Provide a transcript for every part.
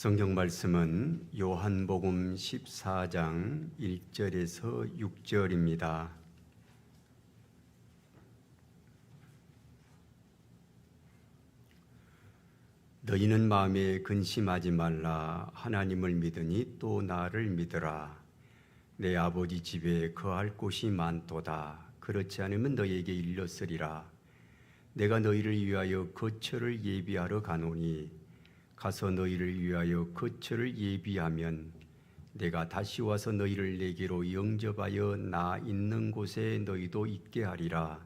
성경 말씀은 요한복음 14장 1절에서 6절입니다. 너희는 마음에 근심하지 말라. 하나님을 믿으니 또 나를 믿으라. 내 아버지 집에 거할 곳이 많도다. 그렇지 않으면 너희에게 일렀으리라. 내가 너희를 위하여 거처를 예비하러 가노니 가서 너희를 위하여 거처를 예비하면 내가 다시 와서 너희를 내게로 영접하여 나 있는 곳에 너희도 있게 하리라.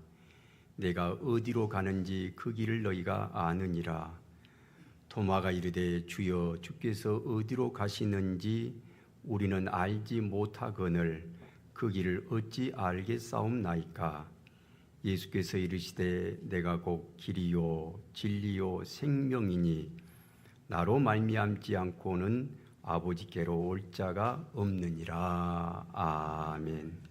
내가 어디로 가는지 그 길을 너희가 아느니라. 도마가 이르되 주여 주께서 어디로 가시는지 우리는 알지 못하거늘 그 길을 어찌 알겠사옵나이까. 예수께서 이르시되 내가 곧 길이요 진리요 생명이니 나로 말미암지 않고는 아버지께로 올 자가 없느니라. 아멘.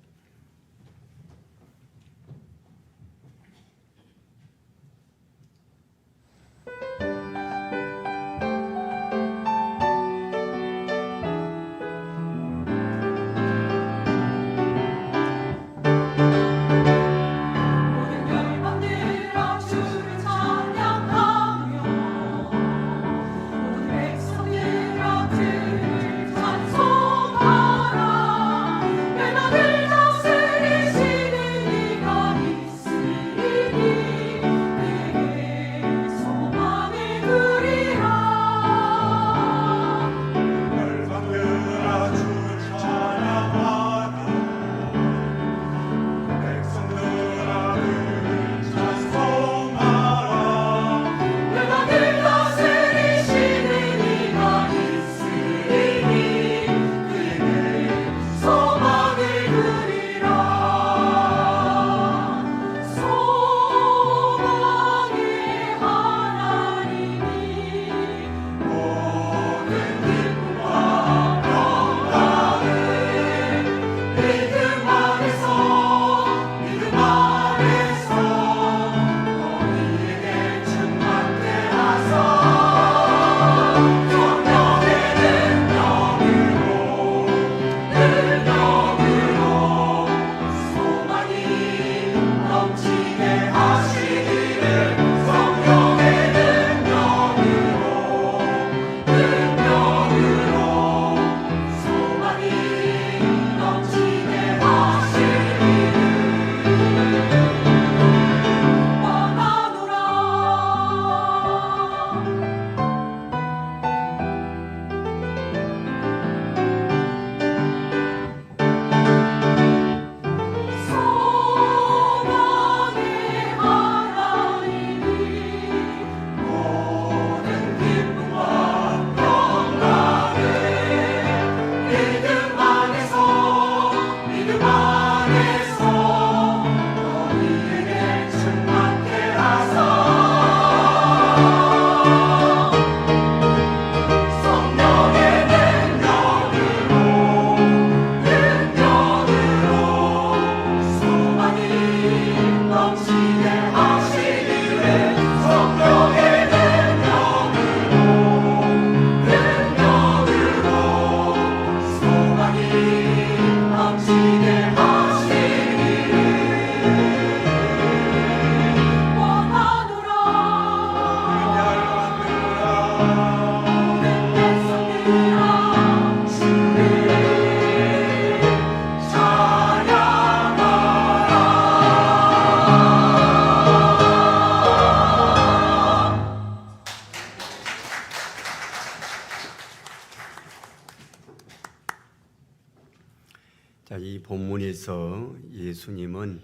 이 본문에서 예수님은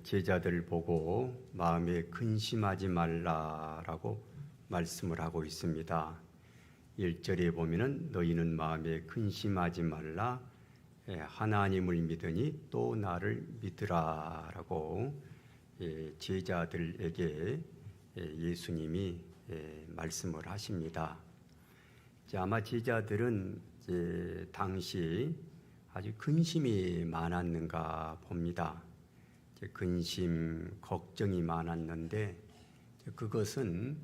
제자들을 보고 마음에 근심하지 말라라고 말씀을 하고 있습니다. 1절에 보면은 너희는 마음에 근심하지 말라. 하나님을 믿으니 또 나를 믿으라라고 제자들에게 예수님이 말씀을 하십니다. 아마 제자들은 당시 아주 근심이 많았는가 봅니다. 근심, 걱정이 많았는데 그것은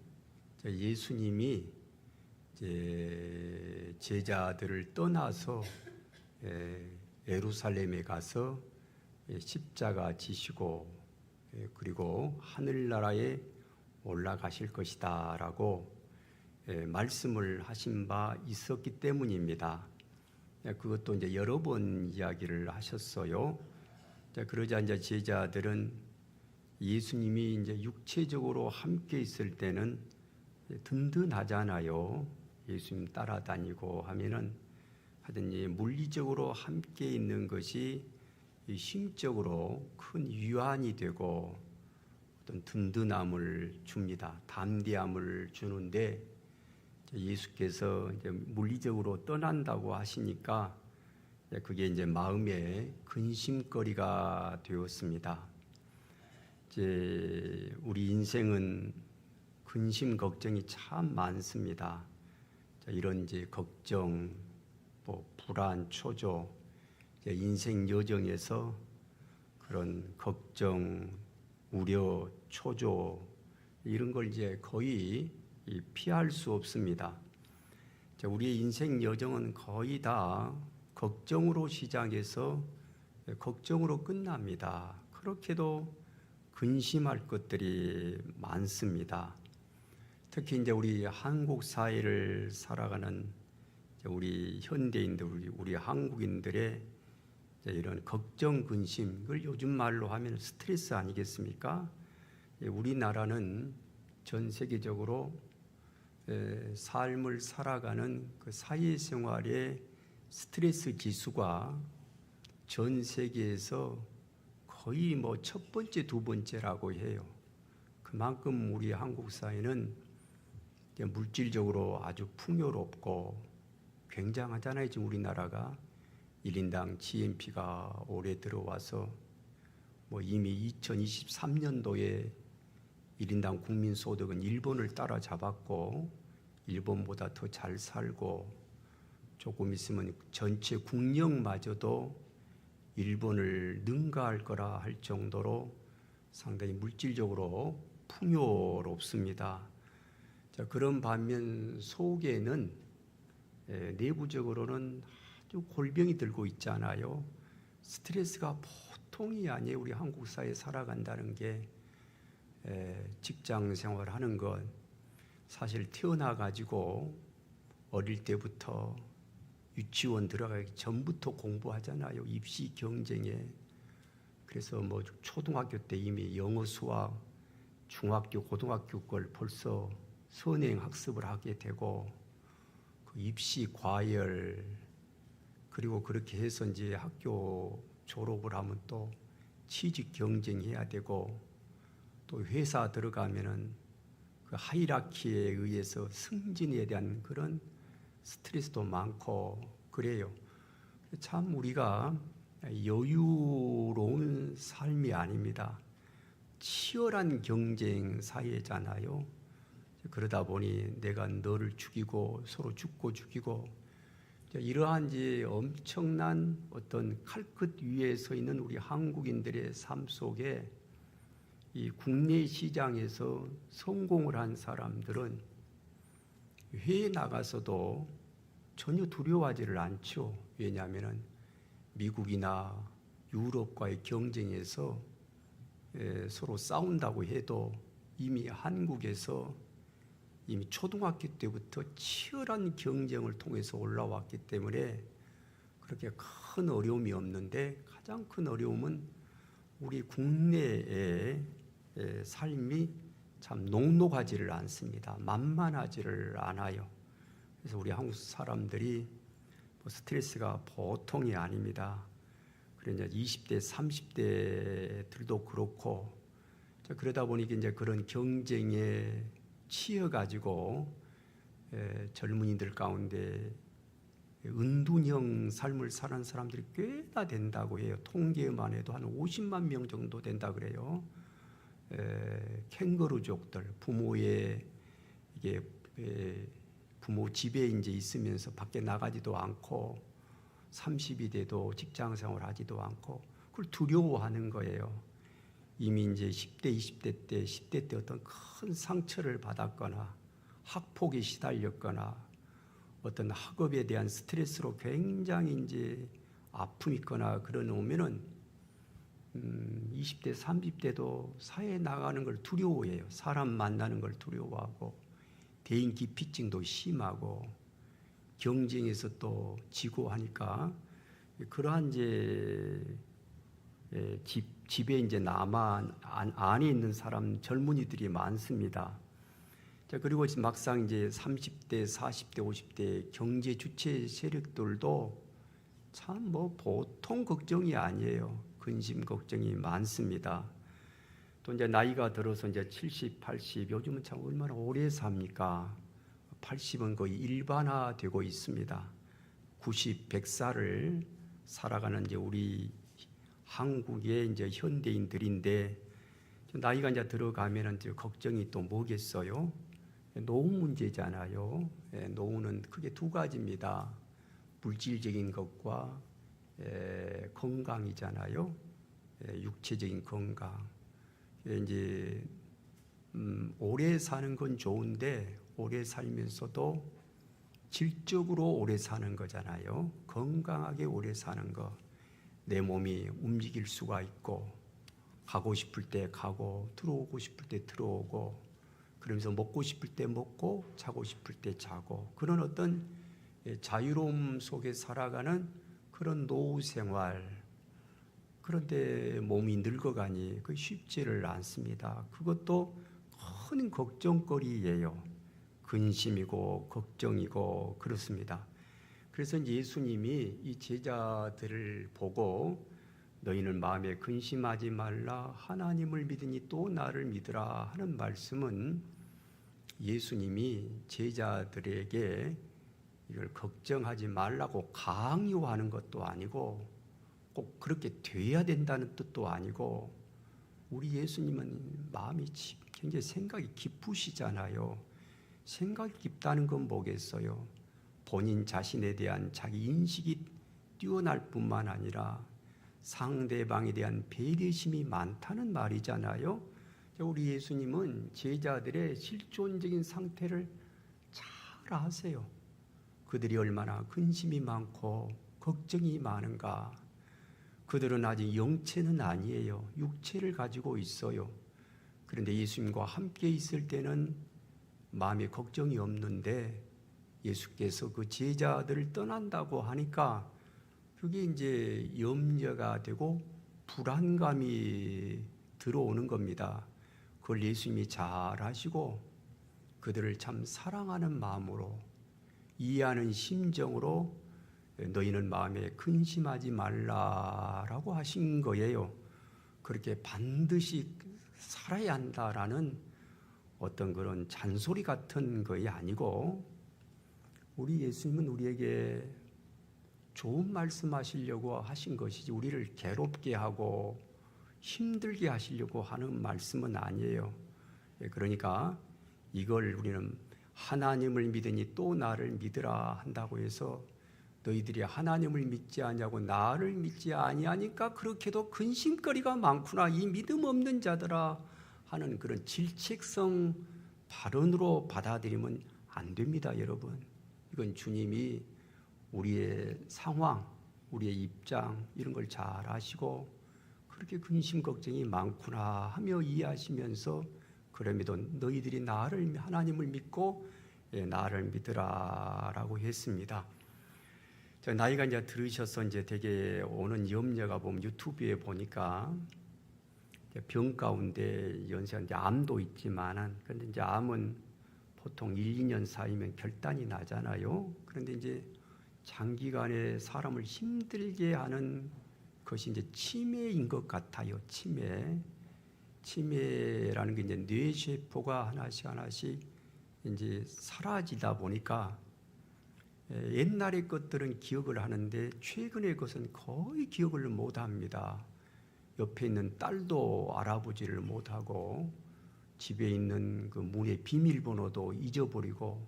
예수님이 이제 제자들을 떠나서 예루살렘에 가서 십자가 지시고 그리고 하늘나라에 올라가실 것이다라고 말씀을 하신 바 있었기 때문입니다. 그것도 이제 여러 번 이야기를 하셨어요. 그러자 이제 제자들은 예수님이 이제 육체적으로 함께 있을 때는 든든하잖아요. 예수님 따라다니고 하면은 하더니 물리적으로 함께 있는 것이 심적으로 큰 위안이 되고 어떤 든든함을 줍니다. 담대함을 주는데 예수께서 이제 물리적으로 떠난다고 하시니까 그게 이제 마음의 근심거리가 되었습니다. 이제 우리 인생은 근심 걱정이 참 많습니다. 이런 이제 걱정, 불안, 초조, 인생 여정에서 그런 걱정, 우려, 초조 이런 걸 이제 거의 피할 수 없습니다. 우리의 인생 여정은 거의 다 걱정으로 시작해서 걱정으로 끝납니다. 그렇게도 근심할 것들이 많습니다. 특히 이제 우리 한국 사회를 살아가는 우리 현대인들, 우리 한국인들의 이런 걱정, 근심, 이걸 요즘 말로 하면 스트레스 아니겠습니까? 우리나라는 전 세계적으로 삶을 살아가는 그 사회생활의 스트레스 지수가 전 세계에서 거의 첫 번째, 두 번째라고 해요. 그만큼 우리 한국 사회는 물질적으로 아주 풍요롭고 굉장하잖아요. 지금 우리나라가 1인당 GNP가 올해 들어와서 이미 2023년도에 1인당 국민소득은 일본을 따라잡았고 일본보다 더 잘 살고 조금 있으면 전체 국력마저도 일본을 능가할 거라 할 정도로 상당히 물질적으로 풍요롭습니다. 그런 반면 속에는 내부적으로는 아주 골병이 들고 있잖아요. 스트레스가 보통이 아니에요. 우리 한국 사회에 살아간다는 게 직장 생활하는 건 사실 태어나가지고 어릴 때부터 유치원 들어가기 전부터 공부하잖아요. 입시 경쟁에. 그래서 초등학교 때 이미 영어, 수학, 중학교, 고등학교 걸 벌써 선행 학습을 하게 되고 그 입시 과열 그리고 그렇게 해서 이제 학교 졸업을 하면 또 취직 경쟁해야 되고 또 회사 들어가면은 그 하이라키에 의해서 승진에 대한 그런 스트레스도 많고 그래요. 참 우리가 여유로운 삶이 아닙니다. 치열한 경쟁 사회잖아요. 그러다 보니 내가 너를 죽이고 서로 죽고 죽이고 이러한 이제 엄청난 어떤 칼끝 위에 서 있는 우리 한국인들의 삶 속에 이 국내 시장에서 성공을 한 사람들은 해외에 나가서도 전혀 두려워하지를 않죠. 왜냐하면 미국이나 유럽과의 경쟁에서 서로 싸운다고 해도 이미 한국에서 이미 초등학교 때부터 치열한 경쟁을 통해서 올라왔기 때문에 그렇게 큰 어려움이 없는데 가장 큰 어려움은 우리 국내의 삶이 참 녹록하지를 않습니다. 만만하지를 않아요. 그래서 우리 한국 사람들이 스트레스가 보통이 아닙니다. 그래서 20대, 30대들도 그렇고 그러다 보니까 이제 그런 경쟁에 치여가지고 젊은이들 가운데 은둔형 삶을 사는 사람들이 꽤나 된다고 해요. 통계만 해도 한 50만 명 정도 된다 그래요. 캥거루족들, 부모의 이게 부모 집에 이제 있으면서 밖에 나가지도 않고 30이 돼도 직장 생활하지도 않고 그걸 두려워하는 거예요. 이미 이제 10대, 20대 때, 10대 때 어떤 큰 상처를 받았거나 학폭에 시달렸거나 어떤 학업에 대한 스트레스로 굉장히 이제 아픔이 있거나 그런 오면은 20대, 30대도 사회에 나가는 걸 두려워해요. 사람 만나는 걸 두려워하고 대인 기피증도 심하고 경쟁에서 또 지고 하니까 그러한 이제 집에 이제 안에 있는 사람 젊은이들이 많습니다. 자, 그리고 막상 이제 30대, 40대, 50대 경제 주체 세력들도 참 뭐 보통 걱정이 아니에요. 근심 걱정이 많습니다. 또 이제 나이가 들어서 이제 70, 80, 요즘은 참 얼마나 오래 삽니까? 80은 거의 일반화되고 있습니다. 90, 100살을 살아가는 이제 우리 한국의 이제 현대인들인데 나이가 이제 들어가면은 이제 걱정이 또 뭐겠어요? 노후 문제잖아요. 노후는 크게 두 가지입니다. 물질적인 것과 건강이잖아요. 육체적인 건강. 이제 오래 사는 건 좋은데 오래 살면서도 질적으로 오래 사는 거잖아요. 건강하게 오래 사는 거. 내 몸이 움직일 수가 있고 가고 싶을 때 가고 들어오고 싶을 때 들어오고 그러면서 먹고 싶을 때 먹고 자고 싶을 때 자고 그런 어떤 자유로움 속에 살아가는 그런 노후 생활. 그런데 몸이 늙어가니 그 쉽지를 않습니다. 그것도 큰 걱정거리예요. 근심이고 걱정이고 그렇습니다. 그래서 예수님이 이 제자들을 보고 너희는 마음에 근심하지 말라 하나님을 믿으니 또 나를 믿으라 하는 말씀은 예수님이 제자들에게 이걸 걱정하지 말라고 강요하는 것도 아니고 꼭 그렇게 돼야 된다는 뜻도 아니고 우리 예수님은 마음이 굉장히 생각이 깊으시잖아요. 생각이 깊다는 건 뭐겠어요? 본인 자신에 대한 자기 인식이 뛰어날 뿐만 아니라 상대방에 대한 배려심이 많다는 말이잖아요. 우리 예수님은 제자들의 실존적인 상태를 잘 아세요. 그들이 얼마나 근심이 많고 걱정이 많은가. 그들은 아직 영체는 아니에요. 육체를 가지고 있어요. 그런데 예수님과 함께 있을 때는 마음에 걱정이 없는데 예수께서 그 제자들을 떠난다고 하니까 그게 이제 염려가 되고 불안감이 들어오는 겁니다. 그걸 예수님이 잘 아시고 그들을 참 사랑하는 마음으로 이해하는 심정으로 너희는 마음에 근심하지 말라라고 하신 거예요. 그렇게 반드시 살아야 한다라는 어떤 그런 잔소리 같은 것이 아니고 우리 예수님은 우리에게 좋은 말씀하시려고 하신 것이지 우리를 괴롭게 하고 힘들게 하시려고 하는 말씀은 아니에요. 그러니까 이걸 우리는 하나님을 믿으니 또 나를 믿으라 한다고 해서 너희들이 하나님을 믿지 아니하고 나를 믿지 아니하니까 그렇게도 근심거리가 많구나 이 믿음 없는 자들아 하는 그런 질책성 발언으로 받아들이면 안 됩니다, 여러분. 이건 주님이 우리의 상황, 우리의 입장 이런 걸 잘 아시고 그렇게 근심 걱정이 많구나 하며 이해하시면서 그럼에도 너희들이 나를 하나님을 믿고 나를 믿으라라고 했습니다. 나이가 이제 들으셔서 이제 되게 오는 염려가 보면 유튜브에 보니까 병 가운데 연세한 이제 암도 있지만은 근데 이제 암은 보통 1, 2년 사이면 결단이 나잖아요. 그런데 이제 장기간에 사람을 힘들게 하는 것이 이제 치매인 것 같아요. 치매라는 게 이제 뇌세포가 하나씩 이제 사라지다 보니까 옛날의 것들은 기억을 하는데 최근의 것은 거의 기억을 못 합니다. 옆에 있는 딸도 알아보지를 못하고 집에 있는 그 문의 비밀번호도 잊어버리고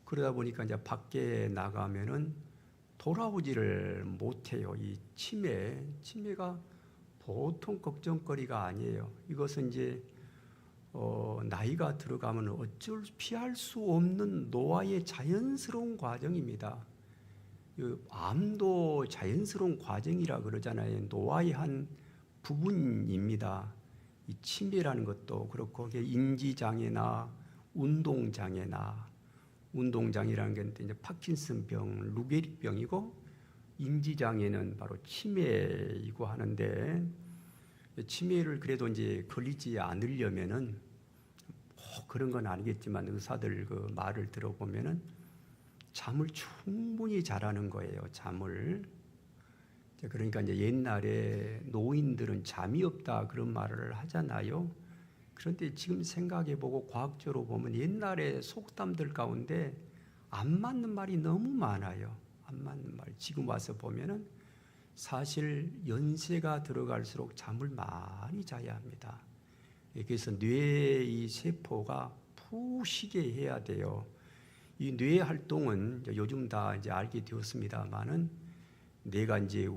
그러다 보니까 이제 밖에 나가면은 돌아오지를 못해요. 이 치매가 보통 걱정거리가 아니에요. 이것은 이제 나이가 들어가면 피할 수 없는 노화의 자연스러운 과정입니다. 암도 자연스러운 과정이라 그러잖아요. 노화의 한 부분입니다. 이 치매라는 것도 그렇고 인지장애나 운동장애라는 게 이제 파킨슨병, 루게릭병이고 인지장애는 바로 치매이고 하는데 치매를 그래도 이제 걸리지 않으려면은 그런 건 아니겠지만 의사들 그 말을 들어보면은 잠을 충분히 자라는 거예요. 잠을. 그러니까 이제 옛날에 노인들은 잠이 없다 그런 말을 하잖아요. 그런데 지금 생각해보고 과학적으로 보면 옛날에 속담들 가운데 안 맞는 말이 너무 많아요. 안 맞는 말. 지금 와서 보면은 사실 연세가 들어갈수록 잠을 많이 자야 합니다. 그래서 뇌의 세포가 푹 쉬게 해야 돼요. 이 뇌 활동은 요즘 다 이제 알게 되었습니다만은 내가 이제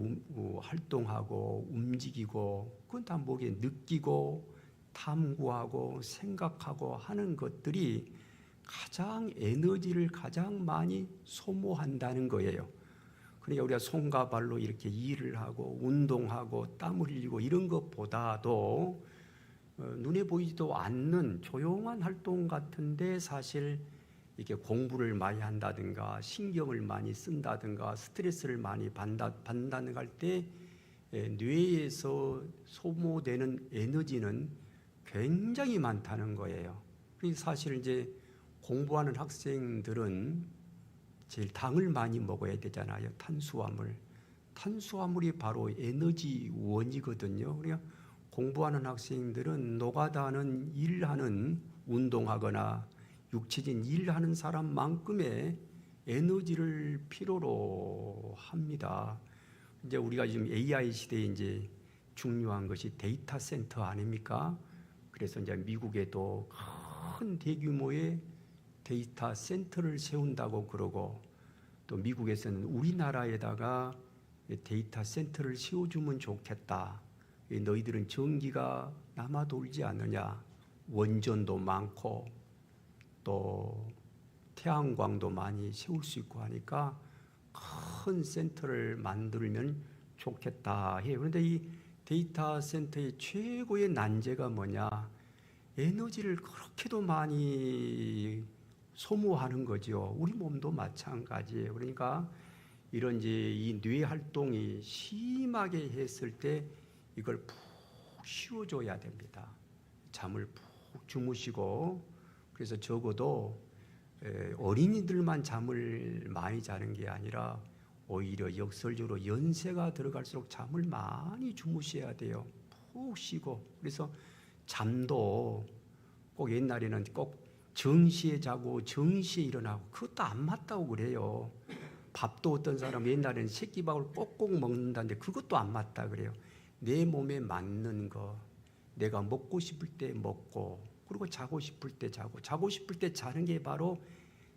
활동하고 움직이고 그건 다 뭐게 느끼고 탐구하고 생각하고 하는 것들이 가장 에너지를 가장 많이 소모한다는 거예요. 그러니까 우리가 손과 발로 이렇게 일을 하고 운동하고 땀을 흘리고 이런 것보다도 눈에 보이지도 않는 조용한 활동 같은데 사실 이렇게 공부를 많이 한다든가 신경을 많이 쓴다든가 스트레스를 많이 받는다든가 할 때 뇌에서 소모되는 에너지는 굉장히 많다는 거예요. 그래서 사실 이제 공부하는 학생들은 제일 당을 많이 먹어야 되잖아요. 탄수화물이 바로 에너지원이거든요. 그러니까 공부하는 학생들은 노가다는 일하는 운동하거나 육체적인 일하는 사람만큼의 에너지를 필요로 합니다. 이제 우리가 지금 AI 시대에 이제 중요한 것이 데이터 센터 아닙니까? 그래서 이제 미국에도 큰 대규모의 데이터 센터를 세운다고 그러고 또 미국에서는 우리나라에다가 데이터 센터를 세워주면 좋겠다. 너희들은 전기가 남아 돌지 않느냐? 원전도 많고 또 태양광도 많이 세울 수 있고 하니까 큰 센터를 만들면 좋겠다 해요. 그런데 이 데이터 센터의 최고의 난제가 뭐냐? 에너지를 그렇게도 많이 소모하는 거죠. 우리 몸도 마찬가지예요. 그러니까 이런 이제 이 뇌 활동이 심하게 했을 때 이걸 푹 쉬어줘야 됩니다. 잠을 푹 주무시고 그래서 적어도 어린이들만 잠을 많이 자는 게 아니라 오히려 역설적으로 연세가 들어갈수록 잠을 많이 주무셔야 돼요. 푹 쉬고. 그래서 잠도 꼭 옛날에는 꼭 정시에 자고 정시에 일어나고 그것도 안 맞다고 그래요. 밥도 어떤 사람은 옛날에는 새끼밥을 꼭꼭 먹는다는데 그것도 안 맞다 그래요. 내 몸에 맞는 거, 내가 먹고 싶을 때 먹고 그리고 자고 싶을 때 자고 싶을 때 자는 게 바로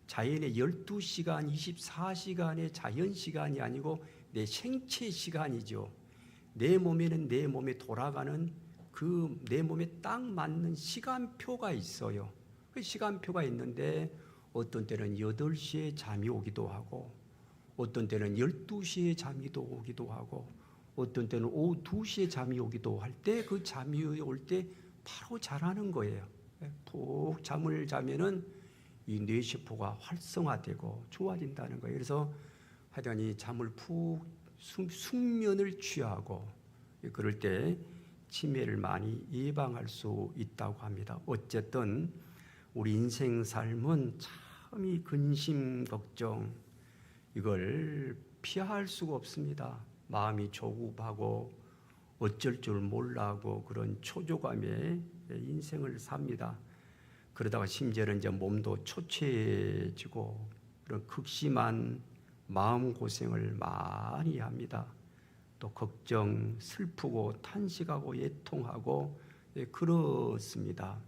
자연의 12시간, 24시간의 자연 시간이 아니고 내 생체 시간이죠. 내 몸에는 내 몸에 돌아가는 그 내 몸에 딱 맞는 시간표가 있어요. 그 시간표가 있는데 어떤 때는 8시에 잠이 오기도 하고 어떤 때는 12시에 잠이 오기도 하고 어떤 때는 오후 2시에 잠이 오기도 할 때 그 잠이 올 때 바로 자라는 거예요. 푹 잠을 자면은 이 뇌세포가 활성화되고 좋아진다는 거예요. 그래서 하여간 이 잠을 푹 숙면을 취하고 그럴 때 치매를 많이 예방할 수 있다고 합니다. 어쨌든 우리 인생 삶은 참 이 근심 걱정 이걸 피할 수가 없습니다. 마음이 조급하고 어쩔 줄 몰라하고 그런 초조감에 인생을 삽니다. 그러다가 심지어는 이제 몸도 초췌해지고 그런 극심한 마음고생을 많이 합니다. 또 걱정, 슬프고 탄식하고 애통하고 그렇습니다.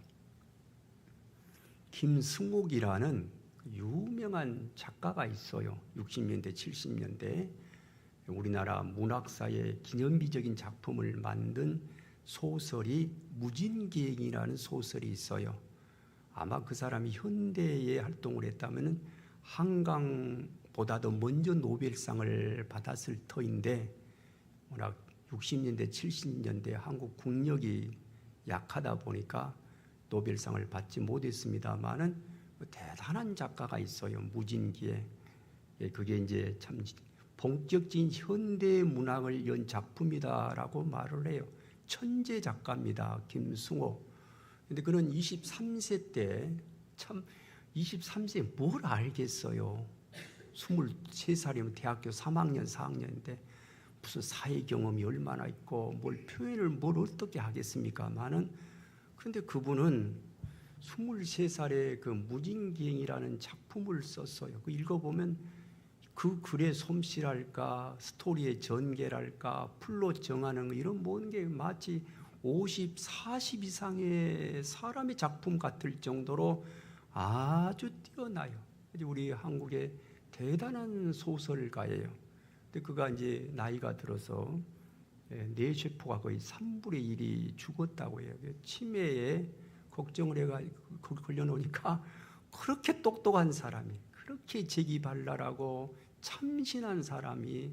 김승옥이라는 유명한 작가가 있어요. 60년대, 70년대 우리나라 문학사의 기념비적인 작품을 만든 소설이 무진기행이라는 소설이 있어요. 아마 그 사람이 현대에 활동을 했다면 한강보다도 먼저 노벨상을 받았을 터인데 워낙 60년대 70년대 한국 국력이 약하다 보니까 노벨상을 받지 못했습니다만은 대단한 작가가 있어요. 무진기행. 그게 이제 참 본격적인 현대 문학을 연 작품이다라고 말을 해요. 천재 작가입니다. 김승호. 근데 그는 23세 때 참 23세에 뭘 알겠어요. 23살이면 대학교 3학년 4학년인데 무슨 사회 경험이 얼마나 있고 뭘 어떻게 하겠습니까만은 근데 그분은 23살에 그 무진기행이라는 작품을 썼어요. 그 읽어보면 그 글의 솜씨랄까 스토리의 전개랄까 플롯 정하는 거 이런 모든 게 마치 50, 40 이상의 사람의 작품 같을 정도로 아주 뛰어나요. 우리 한국의 대단한 소설가예요. 근데 그가 이제 나이가 들어서 뇌세포가 거의 3분의 1이 죽었다고 해요. 치매에 걱정을 해가지고 걸려놓으니까 그렇게 똑똑한 사람이, 그렇게 재기발랄하고 참신한 사람이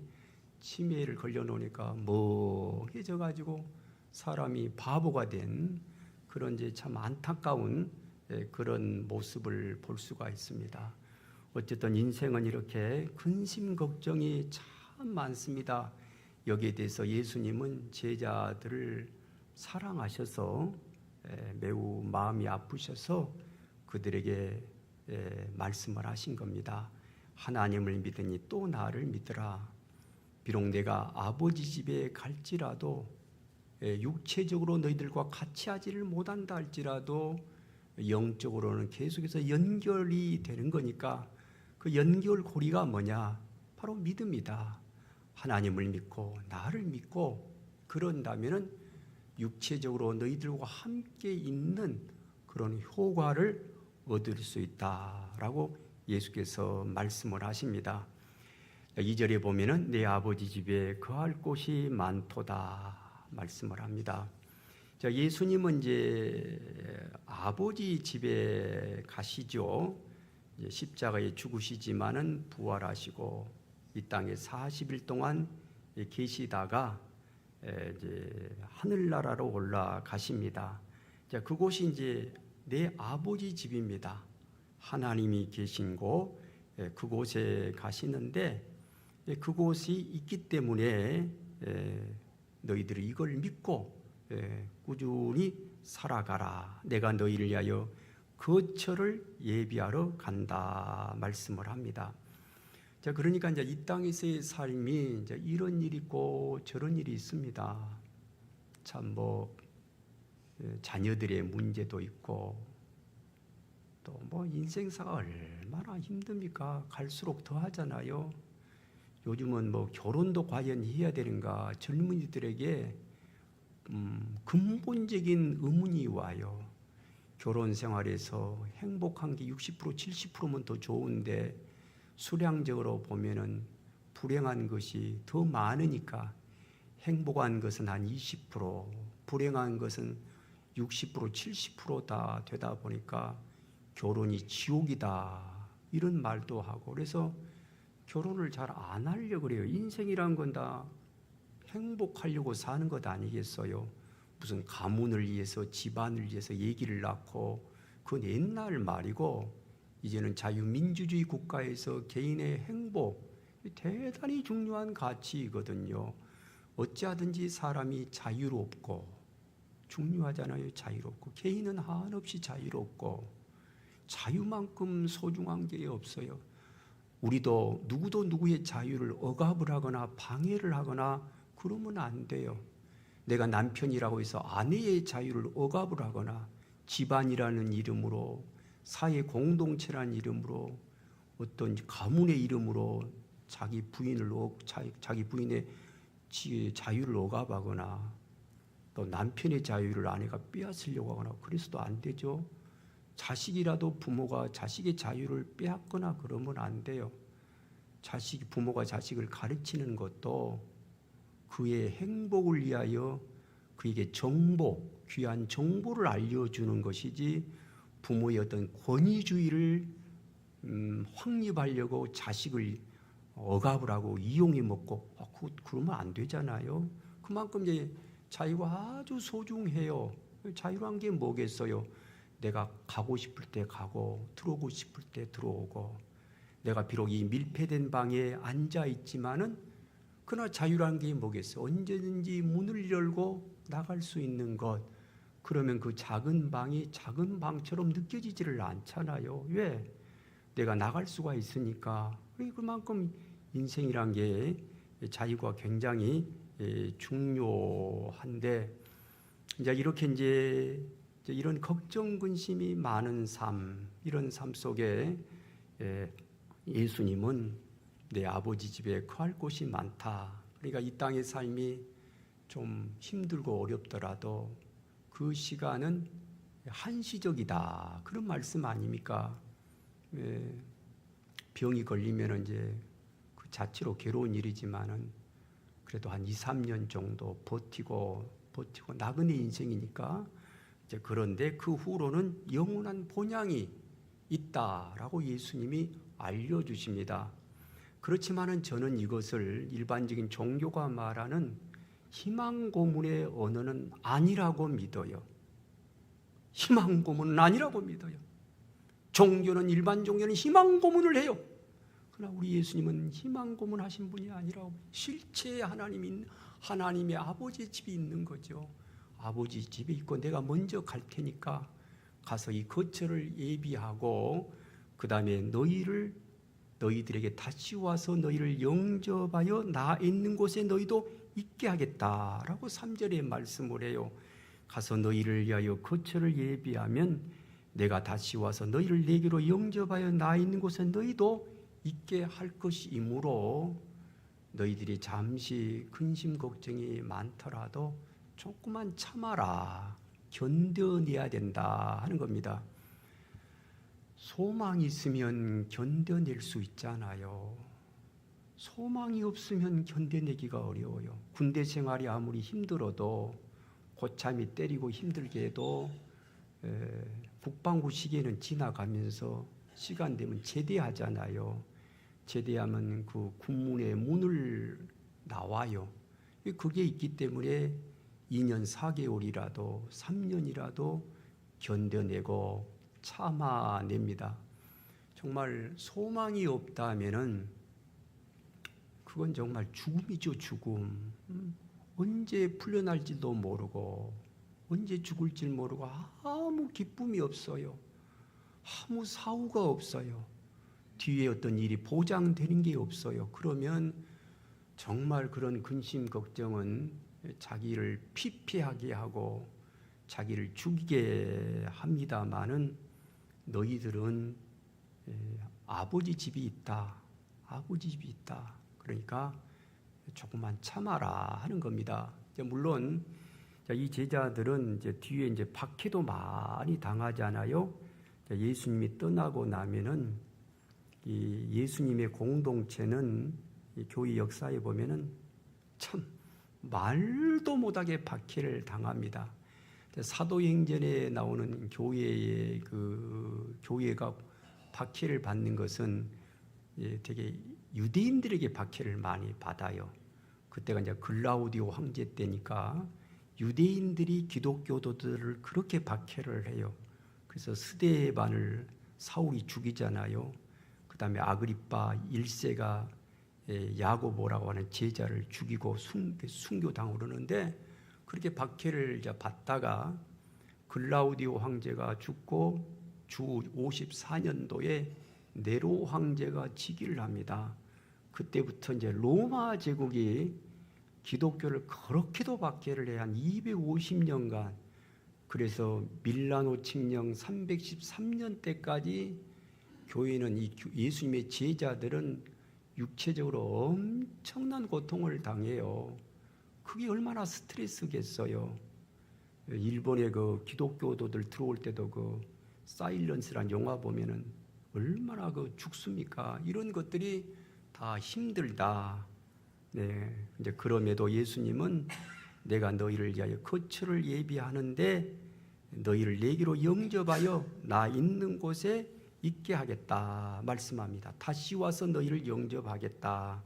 치매를 걸려놓으니까 멍해져가지고 사람이 바보가 된 그런 이제 참 안타까운 그런 모습을 볼 수가 있습니다. 어쨌든 인생은 이렇게 근심 걱정이 참 많습니다. 여기에 대해서 예수님은 제자들을 사랑하셔서 매우 마음이 아프셔서 그들에게 말씀을 하신 겁니다. 하나님을 믿으니 또 나를 믿으라. 비록 내가 아버지 집에 갈지라도 육체적으로 너희들과 같이 하지를 못한다 할지라도 영적으로는 계속해서 연결이 되는 거니까 그 연결고리가 뭐냐? 바로 믿음이다. 하나님을 믿고 나를 믿고 그런다면은 육체적으로 너희들과 함께 있는 그런 효과를 얻을 수 있다라고 예수께서 말씀을 하십니다. 2절에 보면은 내 아버지 집에 거할 곳이 많도다 말씀을 합니다. 자, 예수님은 이제 아버지 집에 가시죠. 이제 십자가에 죽으시지만은 부활하시고 이 땅에 40일 동안 계시다가 이제 하늘나라로 올라가십니다. 자, 그곳이 이제 내 아버지 집입니다. 하나님이 계신 곳, 그곳에 가시는데 그곳이 있기 때문에 너희들이 이걸 믿고 꾸준히 살아가라. 내가 너희를 위하여 거처를 예비하러 간다 말씀을 합니다. 자, 그러니까 이제 이 땅에서의 삶이 이제 이런 일이 있고 저런 일이 있습니다. 참 자녀들의 문제도 있고 또 인생사가 얼마나 힘듭니까? 갈수록 더 하잖아요. 요즘은 결혼도 과연 해야 되는가? 젊은이들에게 근본적인 의문이 와요. 결혼 생활에서 행복한 게 60%, 70%면 더 좋은데 수량적으로 보면은 불행한 것이 더 많으니까 행복한 것은 한 20%, 불행한 것은 60%, 70%다 되다 보니까 결혼이 지옥이다 이런 말도 하고 그래서 결혼을 잘 안 하려고 그래요. 인생이란 건 다 행복하려고 사는 것 아니겠어요? 무슨 가문을 위해서 집안을 위해서 얘기를 낳고 그건 옛날 말이고 이제는 자유민주주의 국가에서 개인의 행복 대단히 중요한 가치이거든요. 어찌하든지 사람이 자유롭고 중요하잖아요. 자유롭고 개인은 한없이 자유롭고 자유만큼 소중한 게 없어요. 우리도 누구도 누구의 자유를 억압을 하거나 방해를 하거나 그러면 안 돼요. 내가 남편이라고 해서 아내의 자유를 억압을 하거나 집안이라는 이름으로 사회 공동체라는 이름으로 어떤 가문의 이름으로 자기 부인의 자유를 억압하거나 또 남편의 자유를 아내가 빼앗으려고 하거나 그래서도 안 되죠. 자식이라도 부모가 자식의 자유를 빼앗거나 그러면 안 돼요. 부모가 자식을 가르치는 것도 그의 행복을 위하여 그에게 정보, 귀한 정보를 알려주는 것이지 부모의 어떤 권위주의를 확립하려고 자식을 억압을 하고 이용해 먹고 그러면 안 되잖아요. 그만큼 이제 자유가 아주 소중해요. 자유란 게 뭐겠어요? 내가 가고 싶을 때 가고 들어오고 싶을 때 들어오고, 내가 비록 이 밀폐된 방에 앉아 있지만은 그러나 자유란 게 뭐겠어요? 언제든지 문을 열고 나갈 수 있는 것. 그러면 그 작은 방이 작은 방처럼 느껴지지를 않잖아요. 왜? 내가 나갈 수가 있으니까. 그만큼 인생이란 게 자유가 굉장히 중요한데, 이제 이렇게 이제 이런 걱정 근심이 많은 삶, 이런 삶 속에 예수님은 내 아버지 집에 거할 곳이 많다. 그러니까 이 땅의 삶이 좀 힘들고 어렵더라도 그 시간은 한시적이다. 그런 말씀 아닙니까? 병이 걸리면 이제 그 자체로 괴로운 일이지만은 그래도 한 2, 3년 정도 버티고 나그네 인생이니까 이제, 그런데 그 후로는 영원한 본향이 있다라고 예수님이 알려주십니다. 그렇지만은 저는 이것을 일반적인 종교가 말하는 희망 고문의 언어는 아니라고 믿어요. 희망 고문은 아니라고 믿어요. 종교는, 일반 종교는 희망 고문을 해요. 그러나 우리 예수님은 희망 고문하신 분이 아니라고, 실체의 하나님의 아버지 집이 있는 거죠. 아버지 집에 있고 내가 먼저 갈 테니까 가서 이 거처를 예비하고 그 다음에 너희들에게 다시 와서 너희를 영접하여 나 있는 곳에 너희도 있게 하겠다라고 3절에 말씀을 해요. 가서 너희를 위하여 거처를 예비하면 내가 다시 와서 너희를 내게로 영접하여 나 있는 곳에 너희도 있게 할 것이므로 너희들이 잠시 근심 걱정이 많더라도 조금만 참아라, 견뎌내야 된다 하는 겁니다. 소망이 있으면 견뎌낼 수 있잖아요. 소망이 없으면 견뎌내기가 어려워요. 군대 생활이 아무리 힘들어도, 고참이 때리고 힘들게 해도 국방부 시기에는 지나가면서 시간 되면 제대하잖아요. 제대하면 그 군문의 문을 나와요. 그게 있기 때문에 2년 4개월이라도 3년이라도 견뎌내고 참아냅니다. 정말 소망이 없다면은 그건 정말 죽음이죠, 죽음. 언제 풀려날지도 모르고 언제 죽을지 모르고 아무 기쁨이 없어요. 아무 사후가 없어요. 뒤에 어떤 일이 보장되는 게 없어요. 그러면 정말 그런 근심 걱정은 자기를 피폐하게 하고 자기를 죽이게 합니다마는, 너희들은 아버지 집이 있다. 아버지 집이 있다. 그러니까 조금만 참아라 하는 겁니다. 물론 이 제자들은 이제 뒤에 이제 박해도 많이 당하잖아요. 예수님이 떠나고 나면은 이 예수님의 공동체는 이 교회 역사에 보면은 참 말도 못하게 박해를 당합니다. 사도행전에 나오는 교회의 교회가 박해를 받는 것은 되게 유대인들에게 박해를 많이 받아요. 그때가 이제 글라우디오 황제 때니까 유대인들이 기독교도들을 그렇게 박해를 해요. 그래서 스데반을 사울이 죽이잖아요. 그 다음에 아그리파 1세가 야고보라고 하는 제자를 죽이고 순교당하고 그러는데, 그렇게 박해를 받다가 글라우디오 황제가 죽고 주 54년도에 네로 황제가 즉위를 합니다. 그때부터 이제 로마 제국이 기독교를 그렇게도 박해를 해 한 250년간, 그래서 밀라노 칙령 313년 때까지 교회는 이 예수님의 제자들은 육체적으로 엄청난 고통을 당해요. 그게 얼마나 스트레스겠어요. 일본의 그 기독교도들 들어올 때도 그 사일런스란 영화 보면은 얼마나 죽습니까? 이런 것들이 다 힘들다. 네, 이제 그럼에도 예수님은 내가 너희를 위하여 거처를 예비하는데 너희를 내게로 영접하여 나 있는 곳에 있게 하겠다 말씀합니다. 다시 와서 너희를 영접하겠다.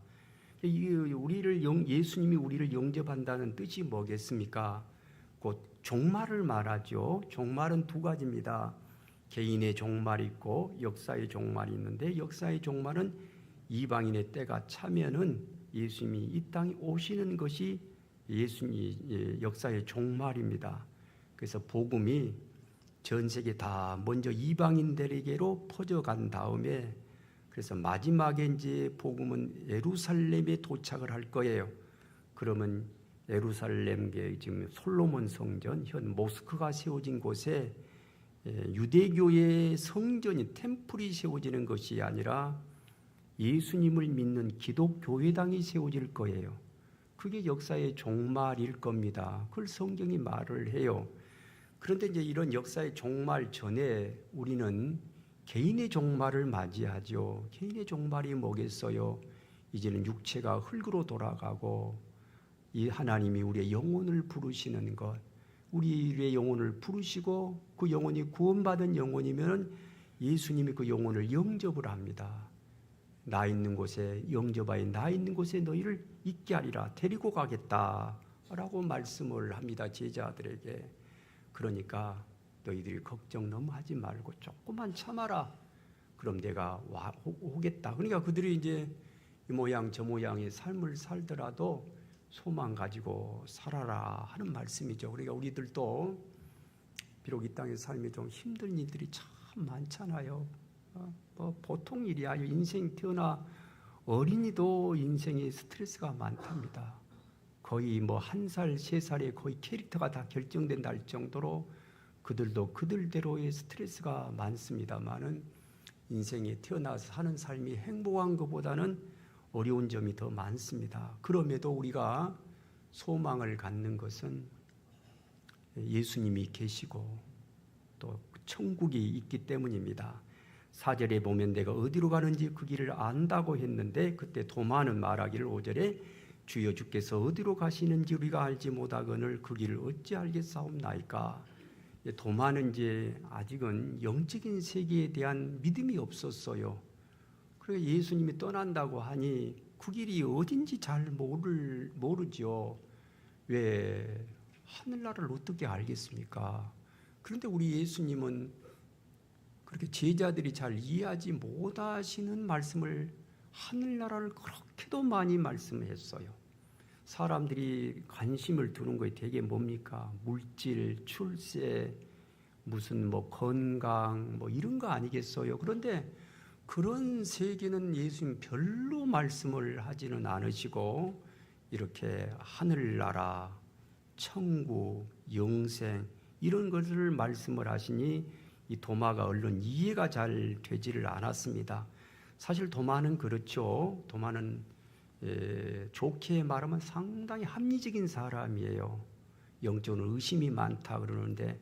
예수님이 우리를 영접한다는 뜻이 뭐겠습니까? 곧 종말을 말하죠. 종말은 두 가지입니다. 개인의 종말이 있고 역사의 종말이 있는데, 역사의 종말은 이방인의 때가 차면은 예수님이 이 땅에 오시는 것이 예수님 역사의 종말입니다. 그래서 복음이 전 세계 다 먼저 이방인들에게로 퍼져간 다음에, 그래서 마지막에 이제 복음은 예루살렘에 도착을 할 거예요. 그러면 예루살렘계 지금 솔로몬 성전, 현 모스크가 세워진 곳에 유대교의 성전이 템플이 세워지는 것이 아니라 예수님을 믿는 기독교회당이 세워질 거예요. 그게 역사의 종말일 겁니다. 그걸 성경이 말을 해요. 그런데 이제 이런 역사의 종말 전에 우리는 개인의 종말을 맞이하죠. 개인의 종말이 뭐겠어요? 이제는 육체가 흙으로 돌아가고 이 하나님이 우리의 영혼을 부르시는 것, 우리의 영혼을 부르시고 그 영혼이 구원받은 영혼이면 예수님이 그 영혼을 영접을 합니다. 나 있는 곳에 영접하여 나 있는 곳에 너희를 있게 하리라, 데리고 가겠다라고 말씀을 합니다. 제자들에게. 그러니까 너희들이 걱정 너무 하지 말고 조금만 참아라. 그럼 내가 오겠다. 그러니까 그들이 이제 이 모양 저 모양의 삶을 살더라도 소망 가지고 살아라 하는 말씀이죠. 그러니까 우리들도 비록 이 땅의 삶이 좀 힘든 일들이 참 많잖아요. 뭐 보통 일이야. 인생 태어나 어린이도 인생에 스트레스가 많답니다. 거의 뭐 1살, 3살에 거의 캐릭터가 다 결정된다 할 정도로 그들도 그들대로의 스트레스가 많습니다만은 인생에 태어나서 사는 삶이 행복한 것보다는 어려운 점이 더 많습니다. 그럼에도 우리가 소망을 갖는 것은 예수님이 계시고 또 천국이 있기 때문입니다. 4절에 보면 내가 어디로 가는지 그 길을 안다고 했는데, 그때 도마는 말하기를 5절에 주여 주께서 어디로 가시는지 우리가 알지 못하거늘 그 길을 어찌 알겠사옵나이까. 도마는 이제 아직은 영적인 세계에 대한 믿음이 없었어요. 그래서 예수님이 떠난다고 하니 그 길이 어딘지 잘 모르죠. 왜 하늘나라를 어떻게 알겠습니까? 그런데 우리 예수님은 그렇게 제자들이 잘 이해하지 못하시는 말씀을, 하늘나라를 그렇게도 많이 말씀했어요. 사람들이 관심을 두는 거에 되게 뭡니까? 물질, 출세, 무슨 뭐 건강 뭐 이런 거 아니겠어요? 그런데 그런 세계는 예수님 별로 말씀을 하지는 않으시고 이렇게 하늘나라, 천국, 영생 이런 것을 말씀을 하시니 이 도마가 얼른 이해가 잘 되지를 않았습니다. 사실 도마는 그렇죠. 도마는 좋게 말하면 상당히 합리적인 사람이에요. 영적으로 의심이 많다 그러는데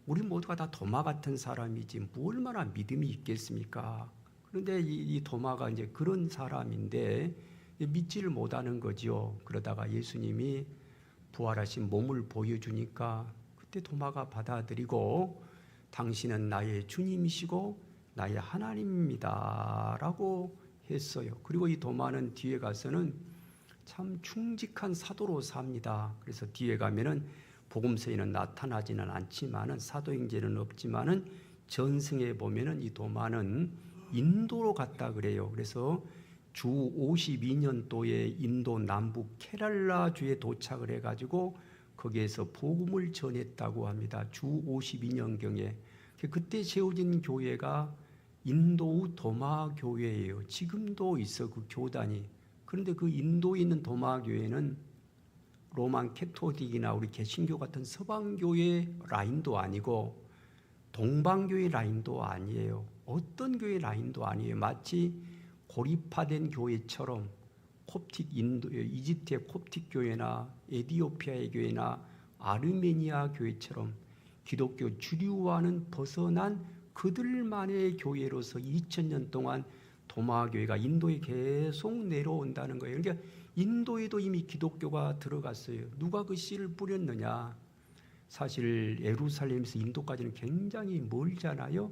우리 모두가 다 도마 같은 사람이지 뭐 얼마나 믿음이 있겠습니까? 그런데 이 도마가 이제 그런 사람인데 믿지를 못하는 거죠. 그러다가 예수님이 부활하신 몸을 보여주니까 그때 도마가 받아들이고 당신은 나의 주님이시고 나의 하나님입니다 라고 했어요. 그리고 이 도마는 뒤에 가서는 참 충직한 사도로 삽니다. 그래서 뒤에 가면은 복음서에는 나타나지는 않지만은 사도행전에는 없지만은 전승에 보면은 이 도마는 인도로 갔다 그래요. 그래서 주 52년도에 인도 남부 케랄라주에 도착을 해가지고 거기에서 복음을 전했다고 합니다. 주 52년경에. 그때 세워진 교회가 인도 도마 교회예요. 지금도 있어 그 교단이. 그런데 그 인도에 있는 도마 교회는 로만 캐토딕이나 우리 개신교 같은 서방교회 라인도 아니고 동방교회 라인도 아니에요. 어떤 교회 라인도 아니에요. 마치 고립화된 교회처럼 콥틱 이집트의 콥틱 교회나 에디오피아의 교회나 아르메니아 교회처럼 기독교 주류와는 벗어난 그들만의 교회로서 2000년 동안 도마교회가 인도에 계속 내려온다는 거예요. 그러니까 인도에도 이미 기독교가 들어갔어요. 누가 그 씨를 뿌렸느냐? 사실 예루살렘에서 인도까지는 굉장히 멀잖아요.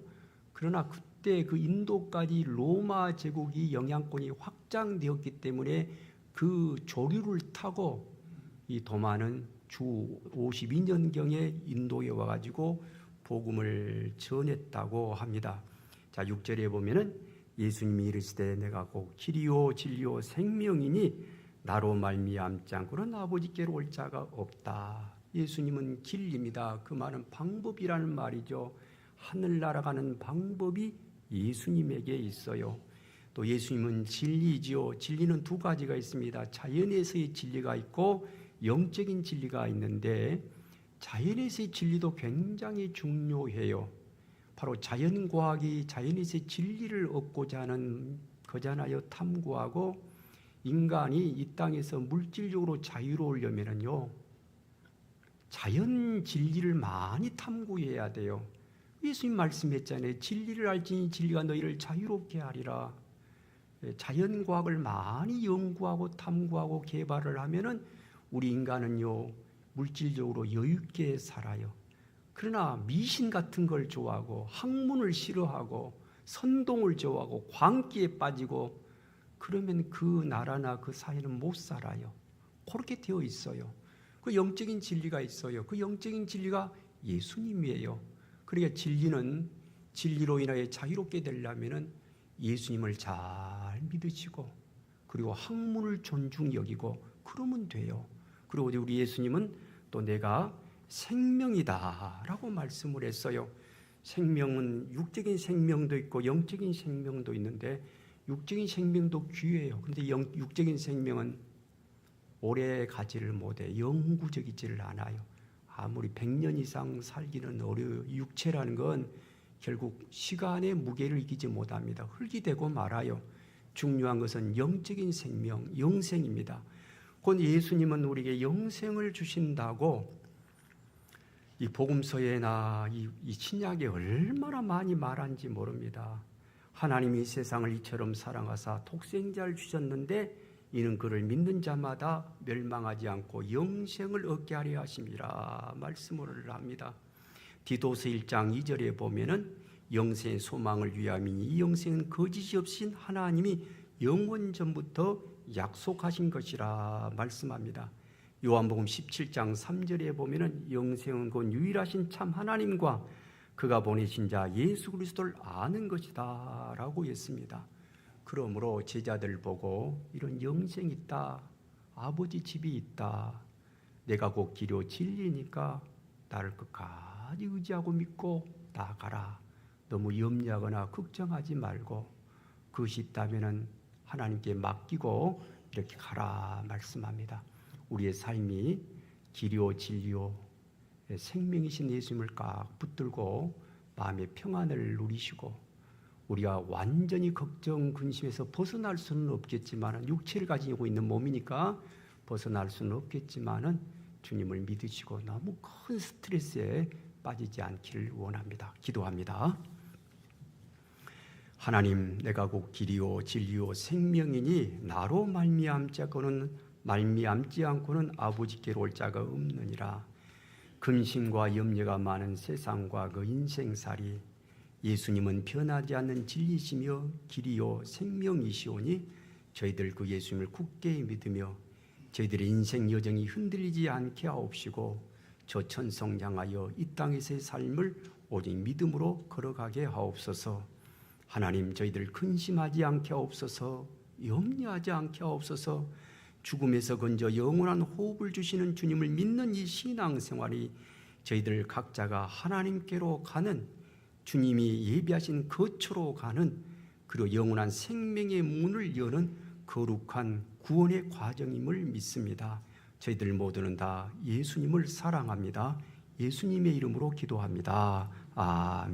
그러나 그때 그 인도까지 로마 제국이 영향권이 확장되었기 때문에 그 조류를 타고 이 도마는 주 52년경에 인도에 와가지고 복음을 전했다고 합니다. 자, 6절에 보면은 예수님이 이르시되 내가 곧 길이요 진리요 생명이니 나로 말미암지 않고는 아버지께로 올 자가 없다. 예수님은 길입니다. 그 말은 방법이라는 말이죠. 하늘나라 가는 방법이 예수님에게 있어요. 또 예수님은 진리지요. 진리는 두 가지가 있습니다. 자연에서의 진리가 있고 영적인 진리가 있는데 자연에서의 진리도 굉장히 중요해요. 바로 자연과학이 자연에서의 진리를 얻고자 하는 거잖아요. 탐구하고 인간이 이 땅에서 물질적으로 자유로우려면요, 자연 진리를 많이 탐구해야 돼요. 예수님 말씀했잖아요. 진리를 알지니 진리가 너희를 자유롭게 하리라. 자연과학을 많이 연구하고 탐구하고 개발을 하면은 우리 인간은요, 물질적으로 여유있게 살아요. 그러나 미신 같은 걸 좋아하고 학문을 싫어하고 선동을 좋아하고 광기에 빠지고 그러면 그 나라나 그 사회는 못 살아요. 그렇게 되어 있어요. 그 영적인 진리가 있어요. 그 영적인 진리가 예수님이에요. 그러니까 진리는 진리로 인하여 자유롭게 되려면은 예수님을 잘 믿으시고 그리고 학문을 존중 여기고 그러면 돼요. 그리고 우리 예수님은 또 내가 생명이다라고 말씀을 했어요. 생명은 육적인 생명도 있고 영적인 생명도 있는데 육적인 생명도 귀해요. 그런데 육적인 생명은 오래 가지를 못해. 영구적이지를 않아요. 아무리 100년 이상 살기는 어려워요. 육체라는 건 결국 시간의 무게를 이기지 못합니다. 흙이 되고 말아요. 중요한 것은 영적인 생명, 영생입니다. 곧 예수님은 우리에게 영생을 주신다고 이 복음서에나 이 신약에 얼마나 많이 말한지 모릅니다. 하나님이 세상을 이처럼 사랑하사 독생자를 주셨는데 이는 그를 믿는 자마다 멸망하지 않고 영생을 얻게 하려 하심이라 말씀을 합니다. 디도서 1장 2절에 보면은 영생의 소망을 위함이니 이 영생은 거짓이 없인 하나님이 영원 전부터 약속하신 것이라 말씀합니다. 요한복음 17장 3절에 보면은 영생은 곧 유일하신 참 하나님과 그가 보내신 자 예수 그리스도를 아는 것이다 라고 했습니다. 그러므로 제자들 보고 이런 영생이 있다, 아버지 집이 있다, 내가 곧 길이요 진리니까 나를 끝까지 의지하고 믿고 나아가라. 너무 염려하거나 걱정하지 말고 그것이 있다면 하나님께 맡기고 이렇게 가라 말씀합니다. 우리의 삶이 길이요 진리요 생명이신 예수님을 꽉 붙들고 마음의 평안을 누리시고 우리가 완전히 걱정 근심에서 벗어날 수는 없겠지만 육체를 가지고 있는 몸이니까 벗어날 수는 없겠지만 주님을 믿으시고 너무 큰 스트레스에 빠지지 않기를 원합니다. 기도합니다. 하나님, 내가 곧 길이요 진리요 생명이니 나로 말미암지 않고는 아버지께로 올 자가 없느니라. 근심과 염려가 많은 세상과 그 인생살이 예수님은 변하지 않는 진리시며 길이요 생명이시오니 저희들 그 예수님을 굳게 믿으며 저희들의 인생 여정이 흔들리지 않게 하옵시고 저 천성 향하여 이 땅에서의 삶을 오직 믿음으로 걸어가게 하옵소서. 하나님, 저희들 근심하지 않게 하옵소서. 염려하지 않게 하옵소서. 죽음에서 건져 영원한 호흡을 주시는 주님을 믿는 이 신앙생활이 저희들 각자가 하나님께로 가는, 주님이 예비하신 거처로 가는, 그리고 영원한 생명의 문을 여는 거룩한 구원의 과정임을 믿습니다. 저희들 모두는 다 예수님을 사랑합니다. 예수님의 이름으로 기도합니다. 아멘.